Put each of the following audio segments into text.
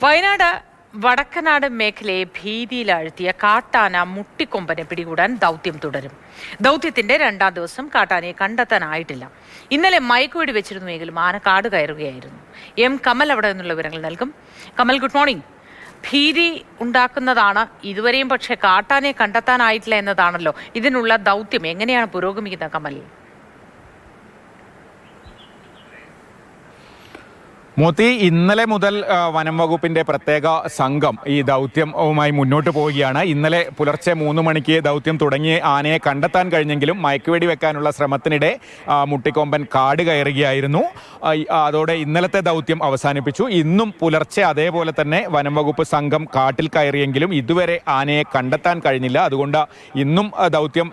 വയനാട് വടക്കനാട് മേഖലയെ ഭീതിയിലാഴ്ത്തിയ കാട്ടാന മുട്ടിക്കൊമ്പനെ പിടികൂടാൻ ദൗത്യം തുടരും. ദൗത്യത്തിന്റെ രണ്ടാം ദിവസം കാട്ടാനയെ കണ്ടെത്താനായിട്ടില്ല. ഇന്നലെ മയക്കുവെടി വെച്ചിരുന്നുവെങ്കിലും ആന കാട് കയറുകയായിരുന്നു. കമൽ അവിടെ നിന്നുള്ള വിവരങ്ങൾ നൽകും. Kamal, good morning. ഭീതി ഉണ്ടാക്കുന്നതാണ് ഇതുവരെയും, പക്ഷേ കാട്ടാനയെ കണ്ടെത്താനായിട്ടില്ല എന്നതാണല്ലോ ഇതിനുള്ള ദൗത്യം. എങ്ങനെയാണ് പുരോഗമിക്കുന്നത് കമൽ? മോത്തി, ഇന്നലെ മുതൽ വനം വകുപ്പിന്റെ പ്രത്യേക സംഘം ഈ ദൗത്യവുമായി മുന്നോട്ട് പോവുകയാണ്. ഇന്നലെ പുലർച്ചെ 3 മണിക്ക് ദൗത്യം തുടങ്ങി ആനയെ കണ്ടെത്താൻ കഴിഞ്ഞെങ്കിലും മയക്കുവെടി വെക്കാനുള്ള ശ്രമത്തിനിടെ മുട്ടിക്കൊമ്പൻ കാട് കയറുകയായിരുന്നു. അതോടെ ഇന്നലത്തെ ദൗത്യം അവസാനിപ്പിച്ചു. ഇന്നും പുലർച്ചെ അതേപോലെ തന്നെ വനം വകുപ്പ് സംഘം കാട്ടിൽ കയറിയെങ്കിലും ഇതുവരെ ആനയെ കണ്ടെത്താൻ കഴിഞ്ഞില്ല. അതുകൊണ്ട് ഇന്നും ദൗത്യം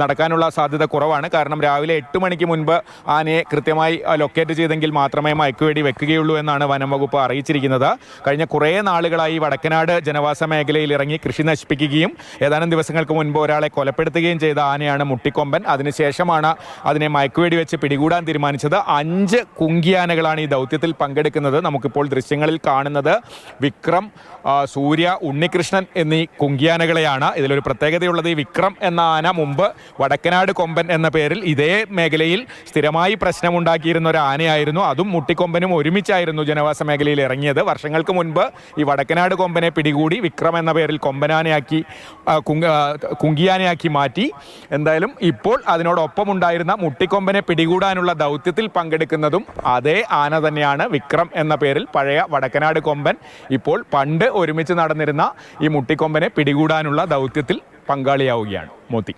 നടക്കാനുള്ള സാധ്യത കുറവാണ്. കാരണം രാവിലെ 8 മണിക്ക് മുൻപ് ആനയെ കൃത്യമായി ലൊക്കേറ്റ് ചെയ്തെങ്കിൽ മാത്രമേ മയക്കുവെടി വെക്കുകയുള്ളൂ എന്നാണ് വനം വകുപ്പ് അറിയിച്ചിരിക്കുന്നത്. കഴിഞ്ഞ കുറേ നാളുകളായി വടക്കനാട് ജനവാസ മേഖലയിൽ ഇറങ്ങി കൃഷി നശിപ്പിക്കുകയും ഏതാനും ദിവസങ്ങൾക്ക് മുൻപ് ഒരാളെ കൊലപ്പെടുത്തുകയും ചെയ്ത ആനയാണ് മുട്ടിക്കൊമ്പൻ. അതിനുശേഷമാണ് അതിനെ മയക്കുവെടി വെച്ച് പിടികൂടാൻ തീരുമാനിച്ചത്. 5 കുങ്കിയാനകളാണ് ഈ ദൗത്യത്തിൽ പങ്കെടുക്കുന്നത്. നമുക്കിപ്പോൾ ദൃശ്യങ്ങളിൽ കാണുന്നത് വിക്രം, സൂര്യ, ഉണ്ണികൃഷ്ണൻ എന്നീ കുങ്കിയാനകളെയാണ്. ഇതിലൊരു പ്രത്യേകതയുള്ളത്, ഈ വിക്രം എന്ന ആന മുമ്പ് വടക്കനാട് കൊമ്പൻ എന്ന പേരിൽ ഇതേ മേഖലയിൽ സ്ഥിരമായി പ്രശ്നമുണ്ടാക്കിയിരുന്ന ഒരു ആനയായിരുന്നു. അതും മുട്ടിക്കൊമ്പനും ഒരുമിച്ചായിരുന്നു ജനവാസ മേഖലയിൽ ഇറങ്ങിയത്. വർഷങ്ങൾക്ക് മുൻപ് ഈ വടക്കനാട് കൊമ്പനെ പിടികൂടി വിക്രം എന്ന പേരിൽ കൊമ്പനാനയാക്കി കുങ്കിയാനയാക്കി മാറ്റി. എന്തായാലും ഇപ്പോൾ അതിനോടൊപ്പമുണ്ടായിരുന്ന മുട്ടിക്കൊമ്പനെ പിടികൂടാനുള്ള ദൗത്യത്തിൽ പങ്കെടുക്കുന്നതും അതേ ആന തന്നെയാണ്. വിക്രം എന്ന പേരിൽ പഴയ വടക്കനാട് കൊമ്പൻ ഇപ്പോൾ പണ്ട് ഒരുമിച്ച് നടന്നിരുന്ന ഈ മുട്ടിക്കൊമ്പനെ പിടികൂടാനുള്ള ദൗത്യത്തിൽ പങ്കാളിയാവുകയാണ്. മോത്തി,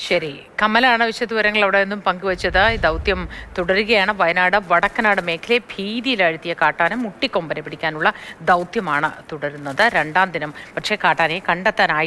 ശരി, കമലാണ് വിശദവിവരങ്ങൾ അവിടെ നിന്നും പങ്കുവച്ചത്. ഈ ദൗത്യം തുടരുകയാണ്. വയനാട് വടക്കനാട് മേഖലയെ ഭീതിയിലാഴ്ത്തിയ കാട്ടാന മുട്ടിക്കൊമ്പനെ പിടിക്കാനുള്ള ദൗത്യമാണ് തുടരുന്നത്. രണ്ടാം ദിനം പക്ഷേ കാട്ടാനയെ കണ്ടെത്താനായിട്ടില്ല.